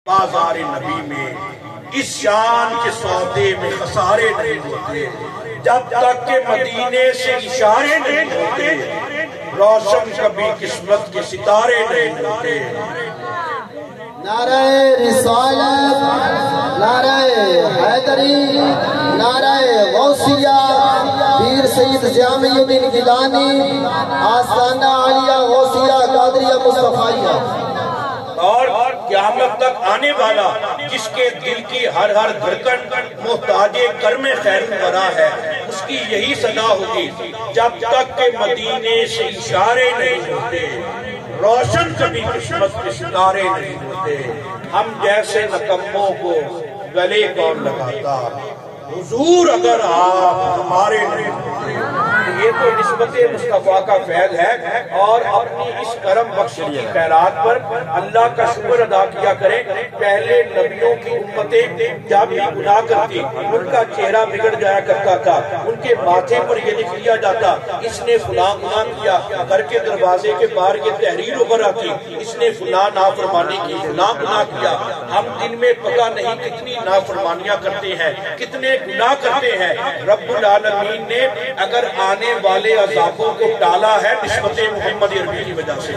بازار نبی میں اس شان کے سودے میں خسارے نہیں ہوتے، جب تک کہ مدینے سے اشارے نہیں ہوتے روشن کبھی قسمت کے ستارے نہیں ہوتے۔ نعرہ رسالت، نعرہ حیدری، نعرہ غوثیہ، پیر سید جامع الدین گیلانی، آستانہ عالیہ غوثیہ قادریہ مصطفیہ، اور قیامت تک آنے والا جس کے دل کی ہر ہر دھڑکن محتاج کرم خیر ورا ہے، اس کی یہی صدا ہوگی جب تک کہ مدینے سے اشارے نہیں ہوتے روشن کبھی قسمت کے ستارے نہیں ہوتے۔ ہم جیسے نکموں کو گلے کون لگاتا، حضور اگر آپ ہمارے نہیں ہوتے۔ یہ تو نسبت مصطفیٰ کا فیض ہے، اور اپنی اس کرم بخش کی خیرات پر اللہ کا شکر ادا کیا کریں۔ پہلے نبیوں کی امتیں جب بھی گناہ کرتی ان کا چہرہ بگڑ جایا کرتا تھا، ان کے ماتھے پر یہ لکھ لیا جاتا اس نے فلاں گناہ کیا، گھر کے دروازے کے باہر یہ تحریر ابھر آتی اس نے فلاں نافرمانی کی، فلاں گناہ کیا۔ ہم دن میں پتہ نہیں کتنی نافرمانیاں کرتے ہیں، کتنے گناہ کرتے ہیں۔ رب العالمین نے اگر آنے والے عذابوں کو ٹالا ہے نسبت محمد عربی کی وجہ سے،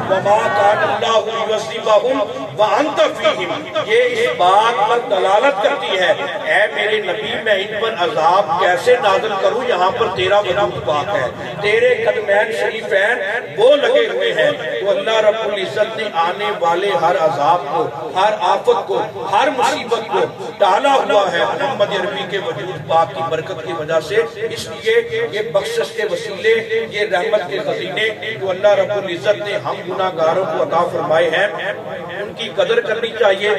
وَمَا كَانَ اللَّهُ لِيُعَذِّبَهُمْ وَأَنْتَ فِيهِمْ، یہ اس بات پر دلالت کرتی ہے اے میرے نبی میں ان پر عذاب کیسے نازل کروں، یہاں پر تیرا وجود پاک ہے، تیرے قدمین شریفین وہ لگے ہوئے ہیں۔ تو اللہ رب العزت نے آنے والے ہر عذاب کو، ہر آفت کو، ہر مصیبت کو ٹالا ہوا ہے محمد عربی کے وجود پاک کی برکت کی وجہ سے۔ اس لیے یہ بخشش کے وسیلے، یہ رحمت کے خزینے جو اللہ رب العزت نے ہم گناہگاروں کو عطا فرمائے ہیں ان کی قدر کرنی چاہیے،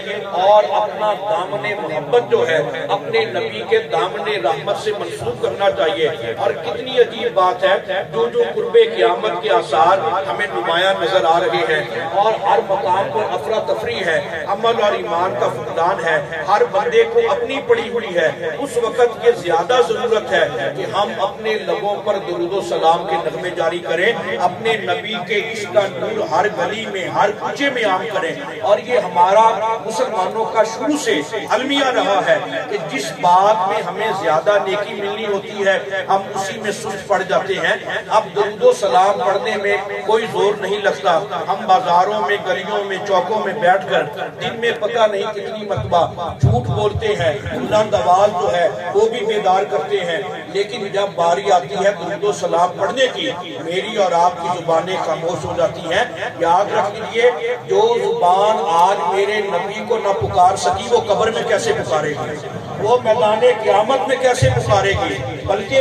اور اپنا دامن محبت جو ہے اپنے نبی کے دامن رحمت سے منسوب کرنا چاہیے۔ اور کتنی عجیب بات ہے، جو قرب قیامت کے آثار ہمیں نمایاں نظر آ رہے ہیں، اور ہر مقام پر افراتفری ہے، عمل اور ایمان کا فقدان ہے، ہر بندے کو اپنی پڑی ہوئی ہے۔ اس وقت یہ زیادہ ضرورت ہے کہ ہم اپنے لبوں پر درود و سلام کے نغمے جاری کریں، اپنے نبی کے عشق کا نور ہر گلی میں، ہر کوچے میں عام کریں۔ اور یہ ہمارا مسلمانوں کا شروع سے المیہ رہا ہے کہ جس بات میں ہمیں زیادہ نیکی ملنی ہوتی ہے ہم اسی میں سست پڑ جاتے ہیں۔ اب درود و سلام پڑھنے میں کوئی زور نہیں لگتا، ہم بازاروں میں، گلیوں میں، چوکوں میں بیٹھ کر دن میں پتہ نہیں کتنی مرتبہ جھوٹ بولتے ہیں، بلند آواز جو ہے وہ بھی بیدار کرتے ہیں، لیکن جب باری آتی ہے درود و سلام پڑھنے کی میری اور آپ کی زبانیں خاموش ہو جاتی ہیں۔ یاد رکھ لیجئے جو زبان آج میرے نبی کو نہ پکار سکی وہ قبر میں کیسے پکارے گی، وہ میدان قیامت میں کیسے پکارے گی، بلکہ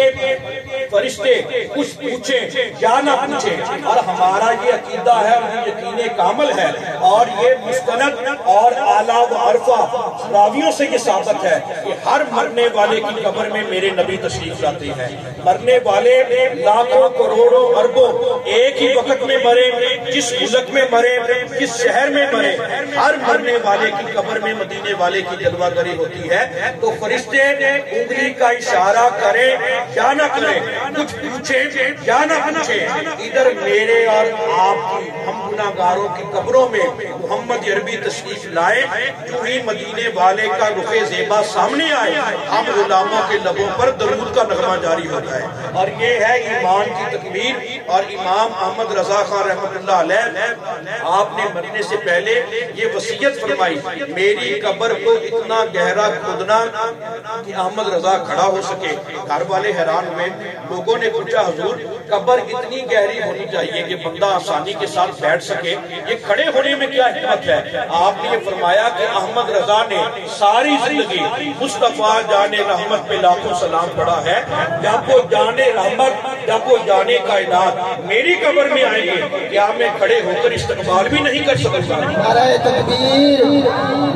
فرشتے کچھ پوچھیں یا نہ پوچھیں۔ اور ہمارا یہ عقیدہ ہے اور یقین کامل ہے، اور یہ مستند اور اعلیٰ و عرفہ راویوں سے یہ ثابت ہے کہ ہر مرنے والے کی قبر میں میرے نبی تشریف لاتے ہیں۔ مرنے والے لاکھوں کروڑوں اربوں ایک ہی وقت میں مرے، جس ملک میں مرے، جس شہر میں مرے، ہر مرنے والے کی قبر میں مدینے والے کی جلوہ گری ہوتی ہے۔ تو فرشتے انگلی کا اشارہ کریں یا نہ کریں، کچھ پوچھیں یا نہ پوچھیں، ادھر میرے اور آپ کی ہم گناہگاروں کی قبروں میں محمد عربی تشریف لائے، جو ہی مدینے والے کا رخ زیبا سامنے آئے ہم غلاموں کے لبوں پر درود کا نغمہ جاری ہوتا ہے۔ اور یہ ہے ایمان کی تکمیل۔ اور امام احمد رضا خان رحمۃ اللہ علیہ آپ نے مرنے سے پہلے یہ وصیت فرمائی، میری قبر کو اتنا گہرا کھودنا کہ احمد رضا کھڑا ہو سکے۔ گھر والے حیران ہوئے، لوگوں نے پوچھا حضور قبر اتنی گہری ہونی چاہیے کہ بندہ آسانی کے ساتھ بیٹھ سکے، یہ کھڑے ہونے میں کیا حکمت ہے؟ آپ نے یہ فرمایا کہ احمد رضا نے ساری زندگی مصطفیٰ جان رحمت پہ لاکھوں سلام پڑھا ہے۔ جب وہ جان رحمت، جب وہ جان کائنات میری قبر میں آئیں گے کیا میں کھڑے ہو کر استقبال بھی نہیں کر سکتا؟ نعرہ تکبیر،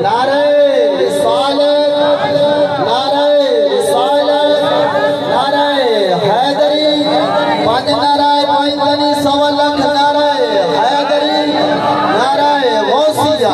نعرہ رسالت، نعرہ رسالت، نعرہ حیدری، پانچ نعرہ پائندنی سوالک، نعرہ حیدری، نعرہ غوثیہ،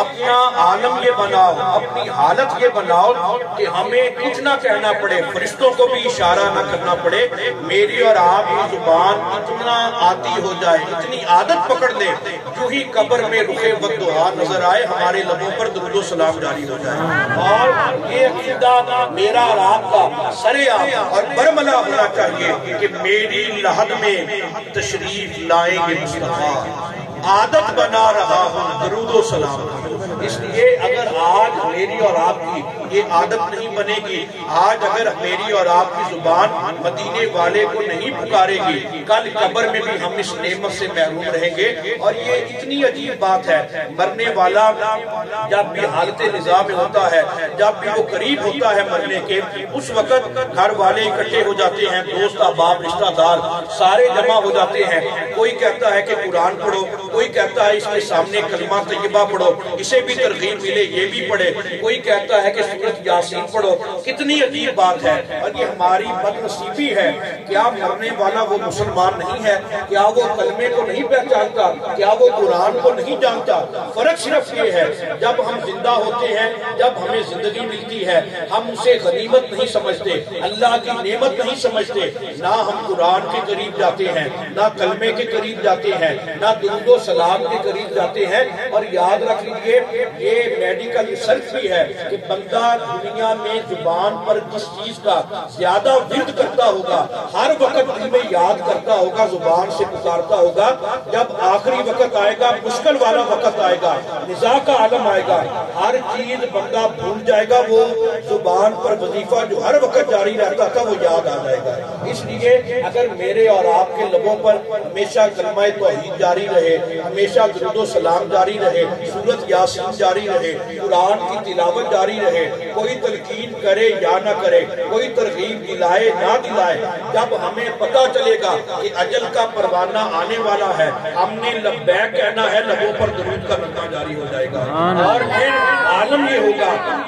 اپنا عالم یہ بناؤ، اپنی حالت یہ بناؤ کہ ہمیں کچھ نہ کہنا پڑے، فرشتوں کو بھی اشارہ نہ کرنا پڑے، میری اور آپ کی زبان اتنا عادی ہو جائے، اتنی عادت پکڑ لے، جو ہی قبر میں رخ والدعا نظر آئے ہمارے لبوں پر درود و سلام جاری ہو جائے۔ اور یہ عقیدہ میرا اور آپ کا سرعام اور برملا ہونا چاہیے کہ میری لحد میں تشریف لائیں گے مصطفیٰ، عادت بنا رہا ہوں درود و سلام۔ اس لیے اگر آج میری اور آپ کی یہ عادت نہیں بنے گی، آج اگر میری اور آپ کی زبان مدینے والے کو نہیں پکارے گی، کل قبر میں بھی ہم اس نعمت سے محروم رہیں گے۔ اور یہ اتنی عجیب بات ہے، مرنے والا جب بھی حالت نظام میں ہوتا ہے، جب بھی وہ قریب ہوتا ہے مرنے کے، اس وقت گھر والے اکٹھے ہو جاتے ہیں، دوست احباب رشتہ دار سارے جمع ہو جاتے ہیں۔ کوئی کہتا ہے کہ قرآن پڑھو، کوئی کہتا ہے اس کے سامنے کلمہ طیبہ پڑھو، اسے بھی ترغیب ملے یہ بھی پڑھے، کوئی کہتا ہے کہ سورۃ یاسین پڑھو۔ کتنی عجیب بات ہے، اور یہ ہماری بد نصیبی ہے۔ کیا مرنے والا وہ مسلمان نہیں ہے؟ کیا وہ کلمے کو نہیں پہچانتا؟ کیا وہ قرآن کو نہیں جانتا؟ فرق صرف یہ ہے، جب ہم زندہ ہوتے ہیں، جب ہمیں زندگی ملتی ہے، ہم اسے غنیمت نہیں سمجھتے، اللہ کی نعمت نہیں سمجھتے، نہ ہم قرآن کے قریب جاتے ہیں، نہ کلمے کے قریب جاتے ہیں، نہ درود و سلام کے قریب جاتے ہیں۔ اور یاد رکھ لیجئے، یہ میڈیکل ریسرچ بھی ہے کہ بندہ دنیا میں زبان پر جس چیز کا زیادہ ورد کرتا ہوگا، ہر وقت دل میں یاد کرتا ہوگا، زبان سے پکارتا ہوگا، جب آخری وقت آئے گا، مشکل والا وقت آئے گا، نزاع کا عالم آئے گا، ہر چیز بندہ بھول جائے گا، وہ زبان پر وظیفہ جو ہر وقت جاری رہتا تھا وہ یاد آ جائے گا۔ اس لیے اگر میرے اور آپ کے لبوں پر ہمیشہ کلمہ توحید جاری رہے، ہمیشہ درود و سلام جاری رہے، سورۃ یاسین جاری رہے، قرآن کی تلاوت جاری رہے، کوئی تلقین کرے یا نہ کرے، کوئی ترغیب دلائے نہ دلائے، جب ہمیں پتہ چلے گا کہ اجل کا پروانہ آنے والا ہے، ہم نے لبیک کہنا ہے، لبوں پر درود کا نغمہ جاری ہو جائے گا۔ اور پھر عالم یہ ہوگا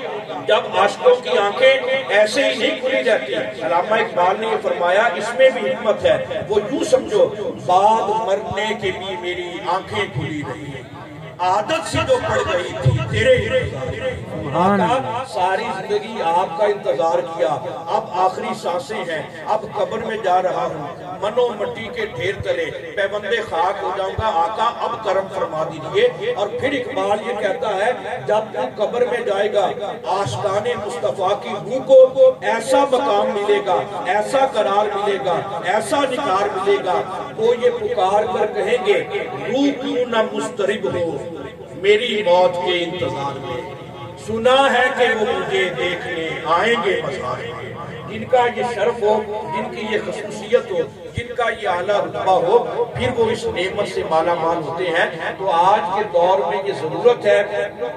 جب عاشقوں کی آنکھیں ایسے ہی نہیں کھلی جاتی۔ علامہ اقبال نے یہ فرمایا، اس میں بھی حکمت ہے، وہ یوں سمجھو بعد مرنے کے بھی میری آنکھیں کھلی رہی، عادت سے جو پڑ گئی تھی تیرے آقا، ساری زندگی آپ کا انتظار کیا، اب آخری سانسیں ہیں، اب قبر میں جا رہا ہوں، منو مٹی کے ڈھیر تلے پیوندے خاک ہو جاؤں گا، آقا اب کرم فرما دیجئے۔ اور پھر اقبال یہ کہتا ہے، جب تو قبر میں جائے گا، آشقان مصطفیٰ کی روح کو ایسا مقام ملے گا، ایسا قرار ملے گا، ایسا نکار ملے گا، وہ یہ پکار کر کہیں گے، روح کیوں نہ مسترب ہو میری موت کے انتظار میں، سنا ہے کہ وہ مجھے دیکھنے آئیں گے مزار میں۔ جن کا یہ شرف ہو، جن کی یہ خصوصیت ہو، جن کا یہ اعلیٰ رتبہ ہو، پھر وہ اس نعمت سے مالا مال ہوتے ہیں۔ تو آج کے دور میں یہ ضرورت ہے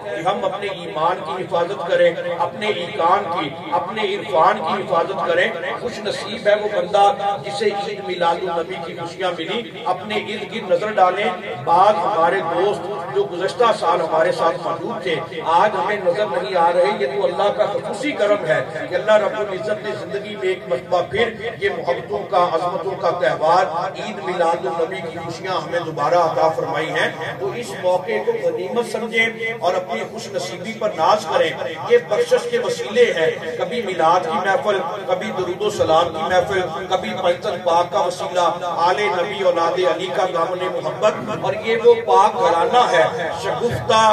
کہ ہم اپنے ایمان کی حفاظت کریں، اپنے ایقان کی، اپنے عرفان کی حفاظت کریں۔ خوش نصیب ہے وہ بندہ جسے عید میلاد النبی کی خوشیاں ملی۔ اپنے ارد گرد نظر ڈالیں، بعض ہمارے دوست جو گزشتہ سال ہمارے ساتھ موجود تھے، آج ہمیں نظر نہیں آ رہے۔ یہ تو اللہ کا خصوصی کرم ہے کہ اللہ رب العزت نے زندگی میں ایک مرتبہ پھر یہ محبتوں کا، عظمتوں کا تہوار عید میلاد النبی کی خوشیاں ہمیں دوبارہ عطا فرمائی ہیں۔ تو اس موقع کو غنیمت سمجھیں اور اپنی خوش نصیبی پر ناز کریں۔ یہ بخشش کے وسیلے ہیں، کبھی میلاد کی محفل، کبھی درود و سلام کی محفل، کبھی پنجتن پاک کا وسیلہ، آل نبی اولاد علی کا دامن محبت۔ اور یہ وہ پاک گھرانہ ہے، شگفتہ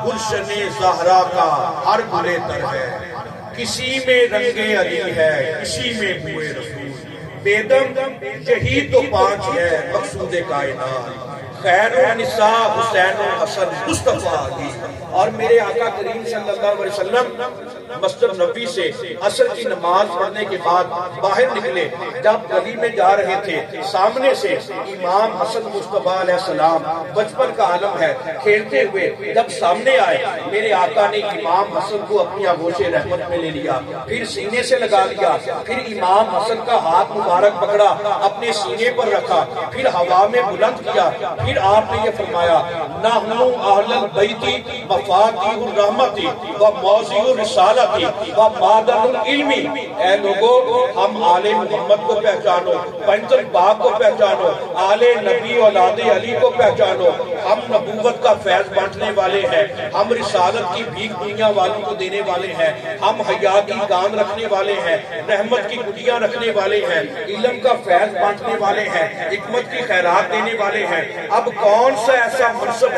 گلشن زہرا کا ہر گلے تر ہے، کسی میں رنگ علی ہے، کسی میں بوئے رسول، بیدم یہی تو پانچ ہے مقصود کائنات، خیر النساء حسین و حسن مصطفیٰ علی۔ اور میرے آقا کریم صلی اللہ علیہ وسلم مسجد نبوی سے عصر کی نماز پڑھنے کے بعد باہر نکلے، جب گلی میں جا رہے تھے، سامنے سے امام حسن مصطفیٰ علیہ السلام، بچپن کا عالم ہے، کھیلتے ہوئے جب سامنے آئے، میرے آقا نے امام حسن کو اپنی آغوش رحمت میں لے لیا، پھر سینے سے لگا لیا، پھر امام حسن کا ہاتھ مبارک پکڑا، اپنے سینے پر رکھا، پھر ہوا میں بلند کیا، پھر آپ نے یہ فرمایا نحنو اہل البیتی مفاتیح الرحمتی و موضع الرسالتی و معدن العلمی۔ اے لوگو ہم آل محمد کو پہچانو، پنجل پاک کو پہچانو، آل نبی اولاد علی کو پہچانو۔ ہم نبوت کا فیض بانٹنے والے ہیں، ہم رسالت کی بھیک دنیا والوں کو دینے والے ہیں، ہم حیا کی گان رکھنے والے ہیں، رحمت کی گٹیاں رکھنے والے ہیں، علم کا فیض بانٹنے والے ہیں، حکمت کی خیرات دینے والے ہیں۔ اب کون سا ایسا منصب ہے